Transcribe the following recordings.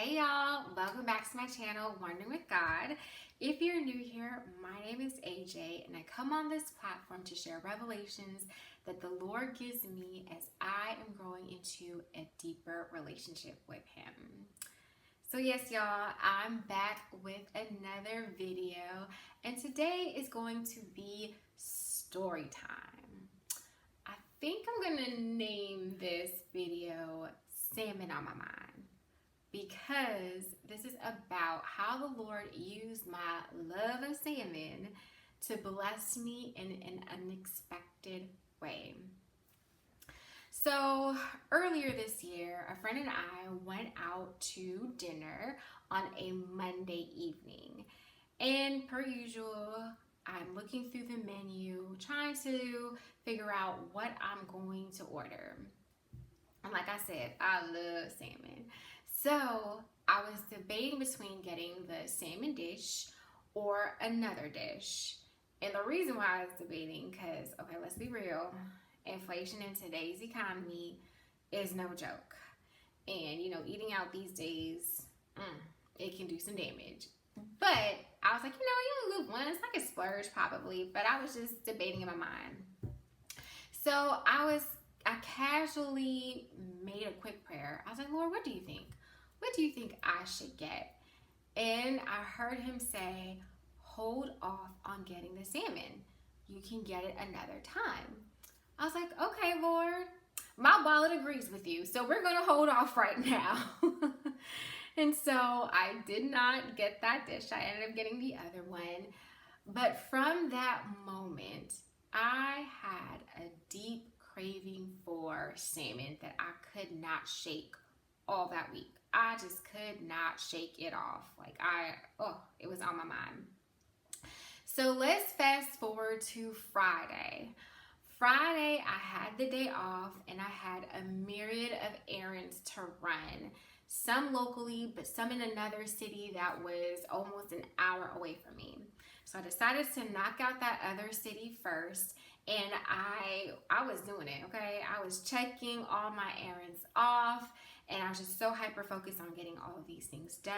Hey y'all, welcome back to my channel, Wondering with God. If you're new here, my name is AJ and I come on this platform to share revelations that the Lord gives me as I am growing into a deeper relationship with Him. So yes y'all, I'm back with another video and today is going to be story time. I think I'm gonna name this video Salmon on My Mind, because this is about how the Lord used my love of salmon to bless me in an unexpected way. So earlier this year, a friend and I went out to dinner on a Monday evening. And per usual, I'm looking through the menu, trying to figure out what I'm going to order. And like I said, I love salmon. So I was debating between getting the salmon dish or another dish. And the reason why I was debating, because, okay, let's be real, inflation in today's economy is no joke. And, you know, eating out these days, it can do some damage. But I was like, you only live once, I could splurge probably, but I was just debating in my mind. So I casually made a quick prayer. I was like, Lord, what do you think? What do you think I should get? And I heard him say, hold off on getting the salmon. You can get it another time. I was like, okay, Lord, my wallet agrees with you. So we're going to hold off right now. And so I did not get that dish. I ended up getting the other one. But from that moment, I had a deep craving for salmon that I could not shake all that week. I just could not shake it off. It was on my mind. So let's fast forward to Friday. Friday, I had the day off and I had a myriad of errands to run. Some locally, but some in another city that was almost an hour away from me. So I decided to knock out that other city first. And I was doing it, okay? I was checking all my errands off and I was just so hyper focused on getting all of these things done.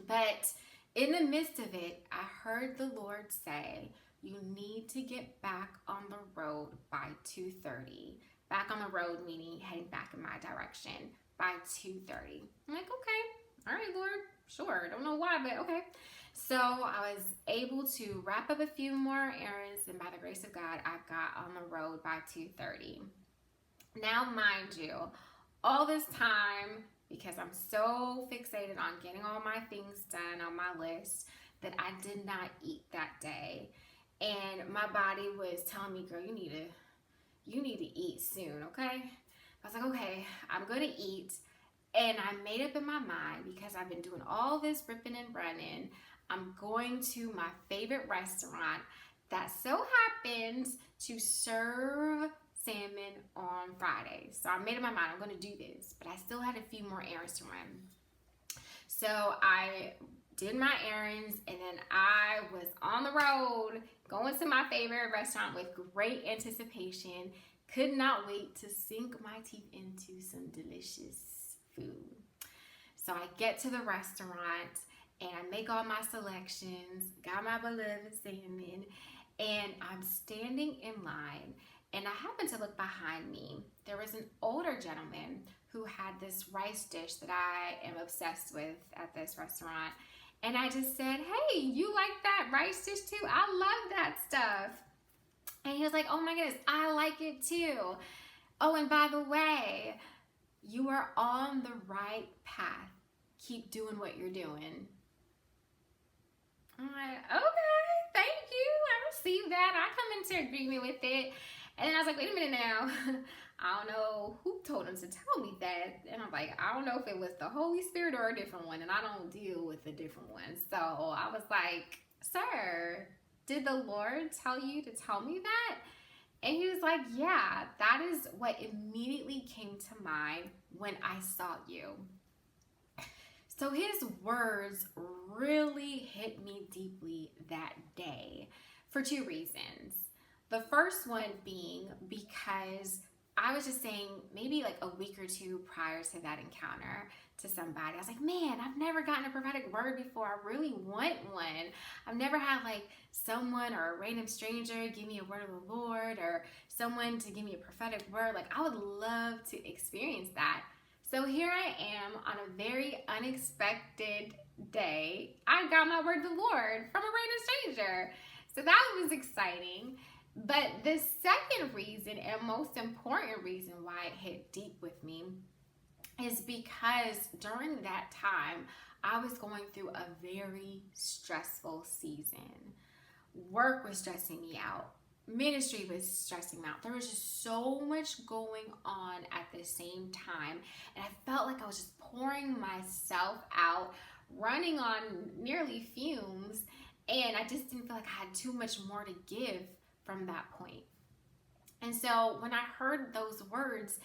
But in the midst of it, I heard the Lord say, you need to get back on the road by 2:30. Back on the road meaning heading back in my direction by 2:30. I'm like, okay, all right, Lord, sure. Don't know why, but okay. So I was able to wrap up a few more errands, and by the grace of God, I got on the road by 2:30. Now, mind you, all this time, because I'm so fixated on getting all my things done on my list, that I did not eat that day. And my body was telling me, girl, you need to eat soon, okay? I was like, okay, I'm gonna eat. And I made up in my mind, because I've been doing all this ripping and running, I'm going to my favorite restaurant that so happens to serve salmon on Fridays. So I made up my mind, I'm going to do this, but I still had a few more errands to run. So I did my errands and then I was on the road going to my favorite restaurant with great anticipation. Could not wait to sink my teeth into some delicious food. So I get to the restaurant and I make all my selections, got my beloved salmon, and I'm standing in line. And I happened to look behind me. There was an older gentleman who had this rice dish that I am obsessed with at this restaurant. And I just said, hey, you like that rice dish too? I love that stuff. And he was like, oh my goodness, I like it too. Oh, and by the way, you are on the right path. Keep doing what you're doing. I'm like, okay, thank you. I received that. I come into agreement with it. And then I was like, wait a minute now. I don't know who told him to tell me that. And I'm like, I don't know if it was the Holy Spirit or a different one. And I don't deal with the different ones. So I was like, sir, did the Lord tell you to tell me that? And he was like, yeah, that is what immediately came to mind when I saw you. So his words really hit me deeply that day for two reasons. The first one being because I was just saying maybe like a week or two prior to that encounter to somebody, I was like, man, I've never gotten a prophetic word before. I really want one. I've never had like someone or a random stranger give me a word of the Lord, or someone to give me a prophetic word. Like, I would love to experience that. So here I am on a very unexpected day. I got my word of the Lord from a random stranger. So that was exciting. But the second reason and most important reason why it hit deep with me is because during that time, I was going through a very stressful season. Work was stressing me out. Ministry was stressing me out. There was just so much going on at the same time. And I felt like I was just pouring myself out, running on nearly fumes. And I just didn't feel like I had too much more to give from that point. And so when I heard those words,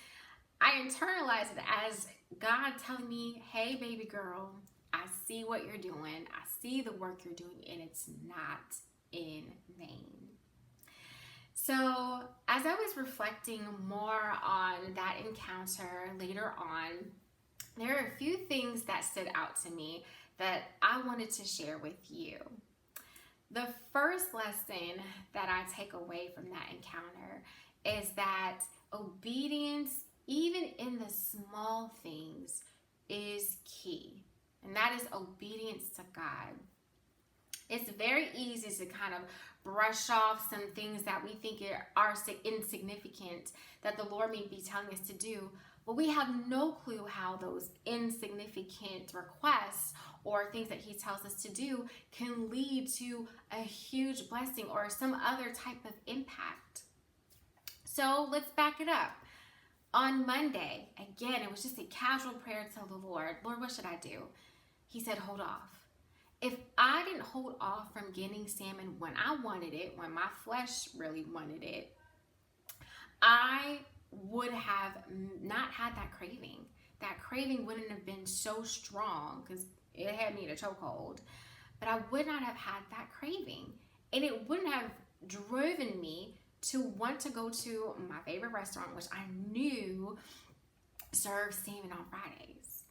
I internalized it as God telling me, hey, baby girl, I see what you're doing. I see the work you're doing, and it's not in vain. So as I was reflecting more on that encounter later on, there are a few things that stood out to me that I wanted to share with you. The first lesson that I take away from that encounter is that obedience, even in the small things, is key. And that is obedience to God. It's very easy to kind of brush off some things that we think are insignificant that the Lord may be telling us to do, but we have no clue how those insignificant requests or things that He tells us to do can lead to a huge blessing or some other type of impact. So let's back it up. On Monday, again, it was just a casual prayer to the Lord. Lord, what should I do? He said, hold off. If I didn't hold off from getting salmon when I wanted it, when my flesh really wanted it, I would have not had that craving. That craving wouldn't have been so strong because it had me in a chokehold. But I would not have had that craving. And it wouldn't have driven me to want to go to my favorite restaurant, which I knew served salmon on Fridays.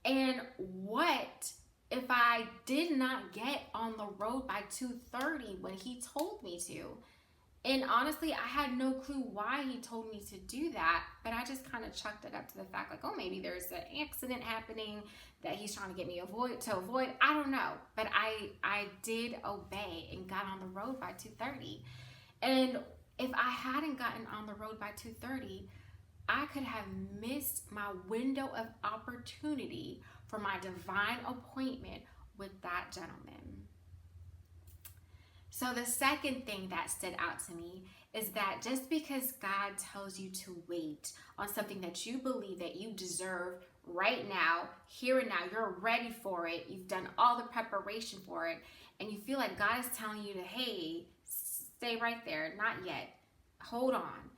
And what if I did not get on the road by 2:30 when He told me to? And honestly, I had no clue why He told me to do that, but I just kind of chucked it up to the fact like, oh, maybe there's an accident happening that He's trying to get me to avoid. I don't know, but I did obey and got on the road by 2:30. And if I hadn't gotten on the road by 2:30, I could have missed my window of opportunity for my divine appointment with that gentleman. So the second thing that stood out to me is that just because God tells you to wait on something that you believe that you deserve right now, here and now, you're ready for it, you've done all the preparation for it, and you feel like God is telling you to, hey, stay right there, not yet, hold on.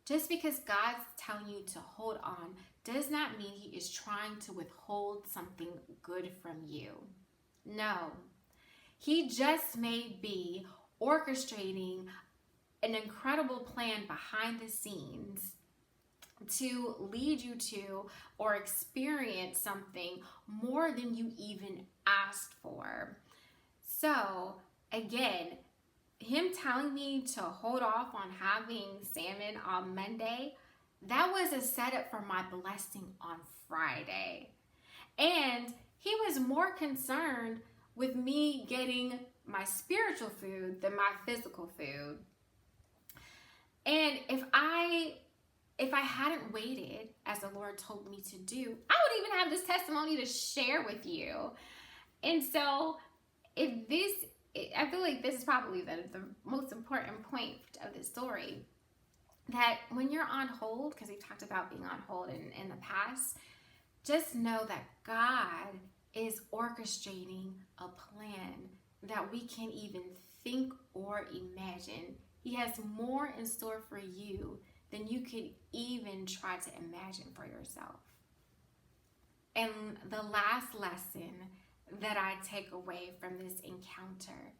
Just because God's telling you to hold on does not mean He is trying to withhold something good from you. No. He just may be orchestrating an incredible plan behind the scenes to lead you to or experience something more than you even asked for. So, again, Him telling me to hold off on having salmon on Monday, that was a setup for my blessing on Friday. And He was more concerned with me getting my spiritual food than my physical food. And if I hadn't waited as the Lord told me to do, I would even have this testimony to share with you. And so I feel like this is probably the most important point of the story, that when you're on hold, because we've talked about being on hold in the past, just know that God is orchestrating a plan that we can't even think or imagine. He has more in store for you than you could even try to imagine for yourself. And the last lesson that I take away from this encounter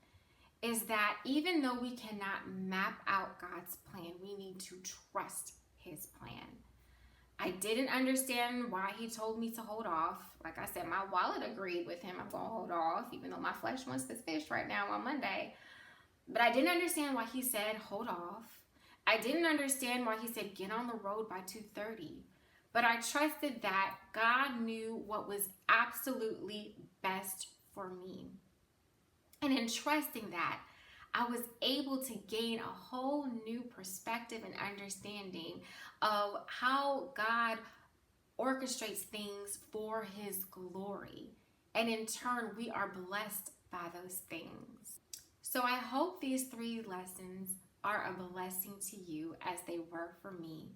is that even though we cannot map out God's plan, we need to trust his plan. I didn't understand why he told me to hold off. Like I said, my wallet agreed with him. I'm going to hold off, even though my flesh wants this fish right now on Monday. But I didn't understand why he said hold off. I didn't understand why he said get on the road by 2:30. But I trusted that God knew what was absolutely best for me. And in trusting that, I was able to gain a whole new perspective and understanding of how God orchestrates things for his glory. And in turn, we are blessed by those things. So I hope these 3 lessons are a blessing to you as they were for me.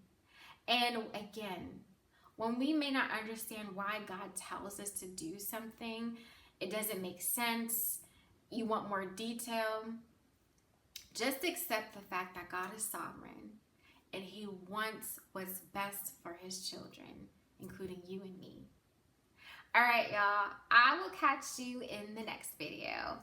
And again, when we may not understand why God tells us to do something, it doesn't make sense, you want more detail, just accept the fact that God is sovereign and he wants what's best for his children, including you and me. All right, y'all. I will catch you in the next video.